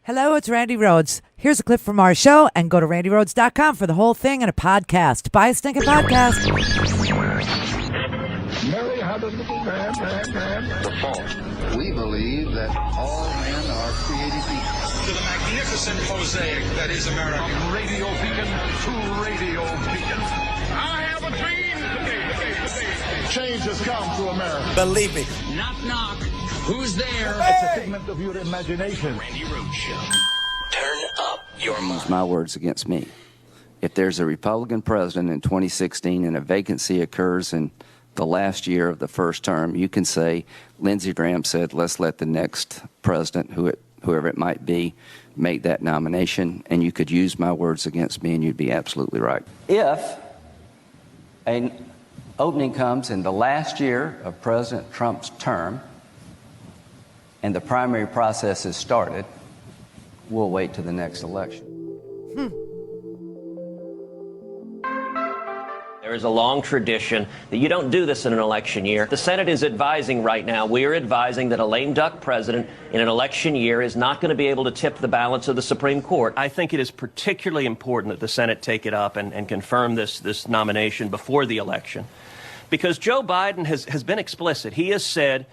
Hello, it's Randi Rhodes. Here's a clip from our show, and go to randyrhodes.com for the whole thing and a podcast. Buy a stinking podcast. Mary had a little lamb. The fault. We believe that all men are created equal. To the magnificent mosaic that is America. From radio beacon to radio beacon. I have a dream today. Change has come to America. Believe me. Knock, knock. Who's there? It's a figment of your imagination. Randi Rhodes Show. Turn up your mind. My words against me. If there's a Republican president in 2016 and a vacancy occurs in the last year of the first term, you can say Lindsey Graham said, let's let the next president, whoever it might be, make that nomination, and you could use my words against me and you'd be absolutely right. If an opening comes in the last year of President Trump's term and the primary process is started, we'll wait to the next election. There is a long tradition that you don't do this in an election year. The Senate is advising right now, we are advising that a lame duck president in an election year is not going to be able to tip the balance of the Supreme Court. I think it is particularly important that the Senate take it up and confirm this nomination before the election, because Joe Biden has been explicit. He has said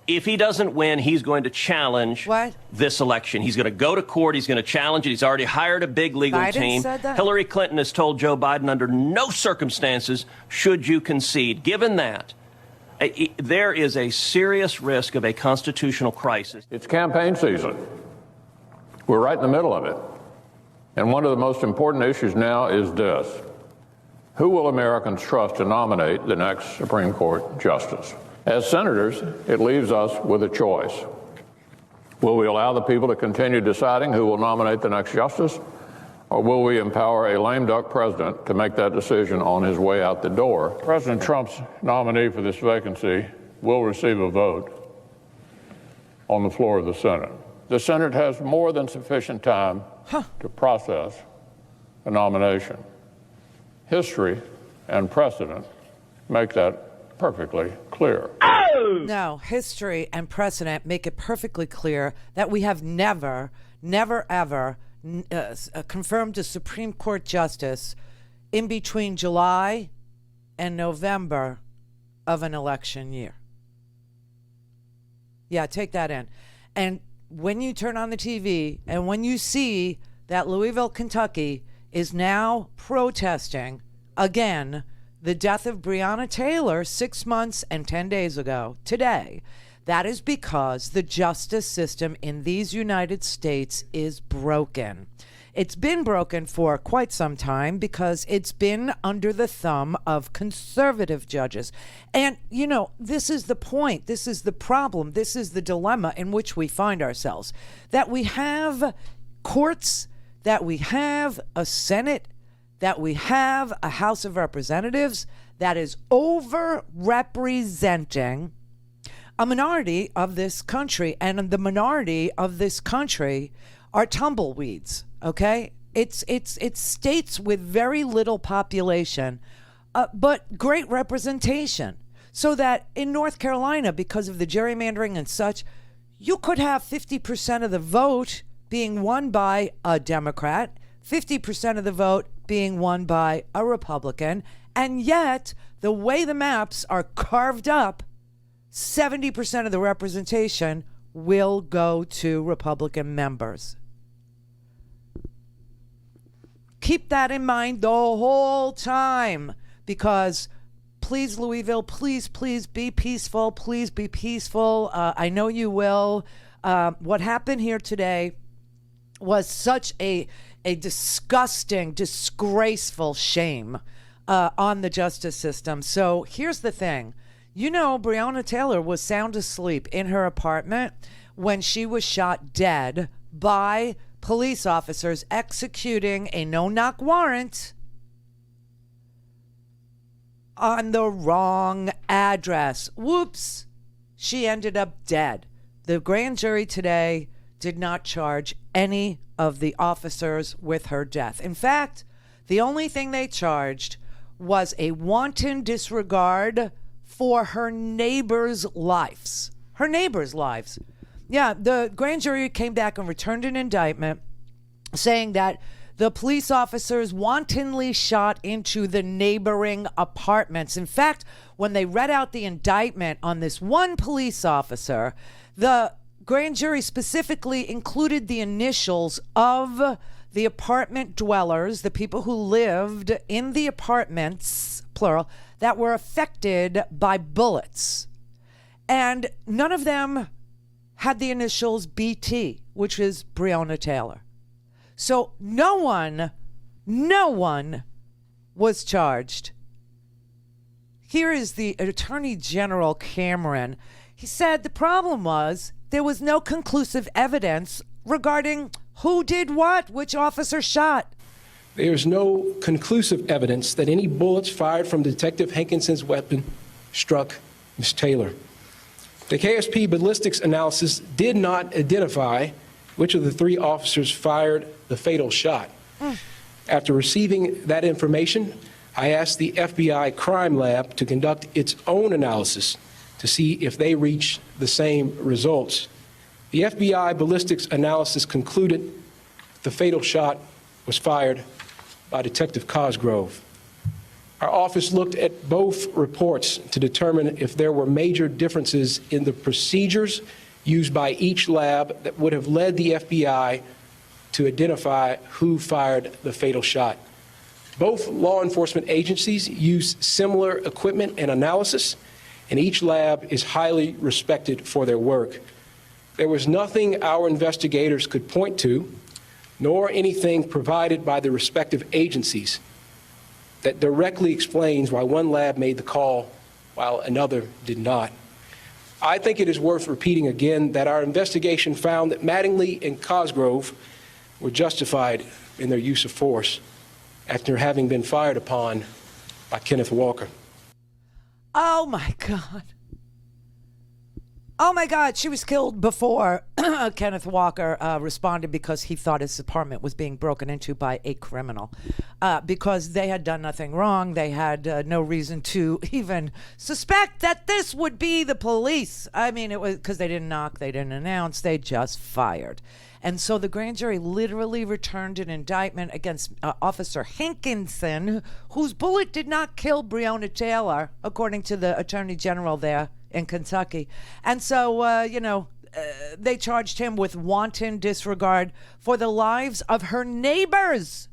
if he doesn't win, he's going to challenge this election. He's going to go to court. He's going to challenge it. He's already hired a big legal team. Said that? Hillary Clinton has told Joe Biden under no circumstances should you concede. Given that, there is a serious risk of a constitutional crisis. It's campaign season. We're right in the middle of it. And one of the most important issues now is this. Who will Americans trust to nominate the next Supreme Court justice? As senators, it leaves us with a choice. Will we allow the people to continue deciding who will nominate the next justice, or will we empower a lame duck president to make that decision on his way out the door? President Trump's nominee for this vacancy will receive a vote on the floor of the Senate. The Senate has more than sufficient time to process a nomination. History and precedent make that perfectly clear. No, history and precedent make it perfectly clear that we have never, ever confirmed a Supreme Court justice in between July and November of an election year. Yeah, take that in. And when you turn on the TV and when you see that Louisville, Kentucky is now protesting again the death of Breonna Taylor 6 months and 10 days ago today, that is because the justice system in these United States is broken. It's been broken for quite some time because it's been under the thumb of conservative judges. And, you know, this is the point. This is the problem. This is the dilemma in which we find ourselves. That we have courts, that we have a Senate, that we have a House of Representatives that is over-representing a minority of this country. And the minority of this country are tumbleweeds, okay? It's states with very little population, but great representation. So that in North Carolina, because of the gerrymandering and such, you could have 50% of the vote being won by a Democrat, 50% of the vote being won by a Republican, and yet the way the maps are carved up, 70% of the representation will go to Republican members. Keep that in mind the whole time, because please, Louisville, please be peaceful. Please be peaceful. I know you will. What happened here today was such a disgusting, disgraceful shame on the justice system. So here's the thing. You know, Breonna Taylor was sound asleep in her apartment when she was shot dead by police officers executing a no-knock warrant on the wrong address. Whoops. She ended up dead. The grand jury today did not charge any of the officers with her death. In fact, the only thing they charged was a wanton disregard for her neighbors' lives. Her neighbors' lives. Yeah, the grand jury came back and returned an indictment saying that the police officers wantonly shot into the neighboring apartments. In fact, when they read out the indictment on this one police officer, the grand jury specifically included the initials of the apartment dwellers, the people who lived in the apartments, plural, that were affected by bullets. And none of them had the initials BT, which is Breonna Taylor. So no one was charged. Here is the Attorney General Cameron. He said the problem was there was no conclusive evidence regarding who did what, which officer shot. There's no conclusive evidence that any bullets fired from Detective Hankinson's weapon struck Ms. Taylor. The KSP ballistics analysis did not identify which of the 3 officers fired the fatal shot. After receiving that information, I asked the FBI crime lab to conduct its own analysis to see if they reached the same results. The FBI ballistics analysis concluded the fatal shot was fired by Detective Cosgrove. Our office looked at both reports to determine if there were major differences in the procedures used by each lab that would have led the FBI to identify who fired the fatal shot. Both law enforcement agencies use similar equipment and analysis, and each lab is highly respected for their work. There was nothing our investigators could point to, nor anything provided by the respective agencies that directly explains why one lab made the call while another did not. I think it is worth repeating again that our investigation found that Mattingly and Cosgrove were justified in their use of force after having been fired upon by Kenneth Walker. Oh, my God. Oh, my God. She was killed before Kenneth Walker responded because he thought his apartment was being broken into by a criminal. Because they had done nothing wrong. They had no reason to even suspect that this would be the police. I mean, it was because they didn't knock, they didn't announce, they just fired. And so the grand jury literally returned an indictment against Officer Hankinson, whose bullet did not kill Breonna Taylor, according to the Attorney General there in Kentucky. And so, they charged him with wanton disregard for the lives of her neighbors.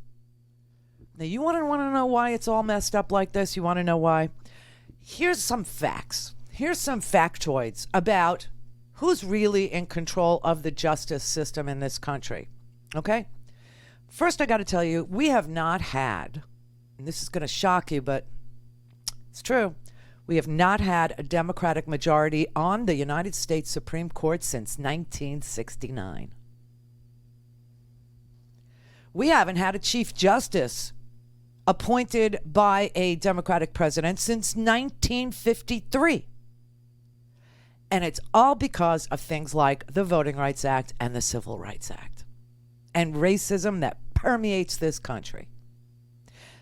Now, you want to know why it's all messed up like this? You want to know why? Here's some facts. Here's some factoids about who's really in control of the justice system in this country. Okay? First, I got to tell you, we have not had, and this is going to shock you, but it's true, we have not had a Democratic majority on the United States Supreme Court since 1969. We haven't had a Chief Justice appointed by a Democratic president since 1953. And it's all because of things like the Voting Rights Act and the Civil Rights Act and racism that permeates this country.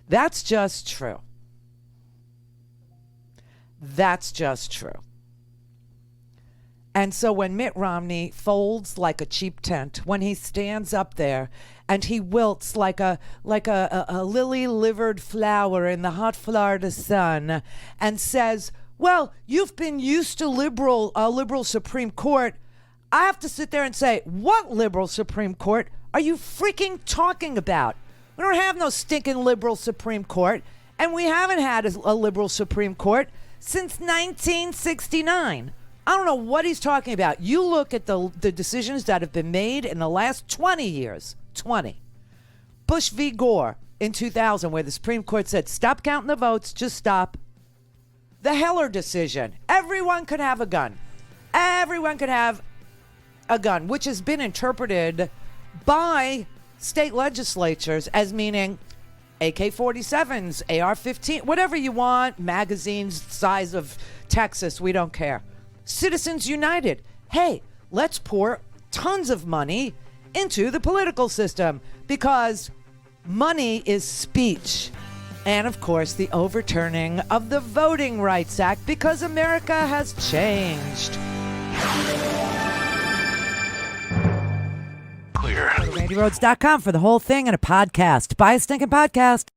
That's just true. That's just true. And so when Mitt Romney folds like a cheap tent, when he stands up there and he wilts like a lily-livered flower in the hot Florida sun and says, well, you've been used to a liberal Supreme Court, I have to sit there and say, what liberal Supreme Court are you freaking talking about? We don't have no stinking liberal Supreme Court, and we haven't had a liberal Supreme Court since 1969. I don't know what he's talking about. You look at the decisions that have been made in the last 20 years. 20. Bush v. Gore in 2000, where the Supreme Court said, stop counting the votes, just stop. The Heller decision. Everyone could have a gun. Everyone could have a gun, which has been interpreted by state legislatures as meaning AK-47s, AR-15, whatever you want, magazines size of Texas, we don't care. Citizens United. Hey, let's pour tons of money into the political system because money is speech. And, of course, the overturning of the Voting Rights Act because America has changed. RandiRhodes.com for the whole thing and a podcast. Buy a stinking podcast.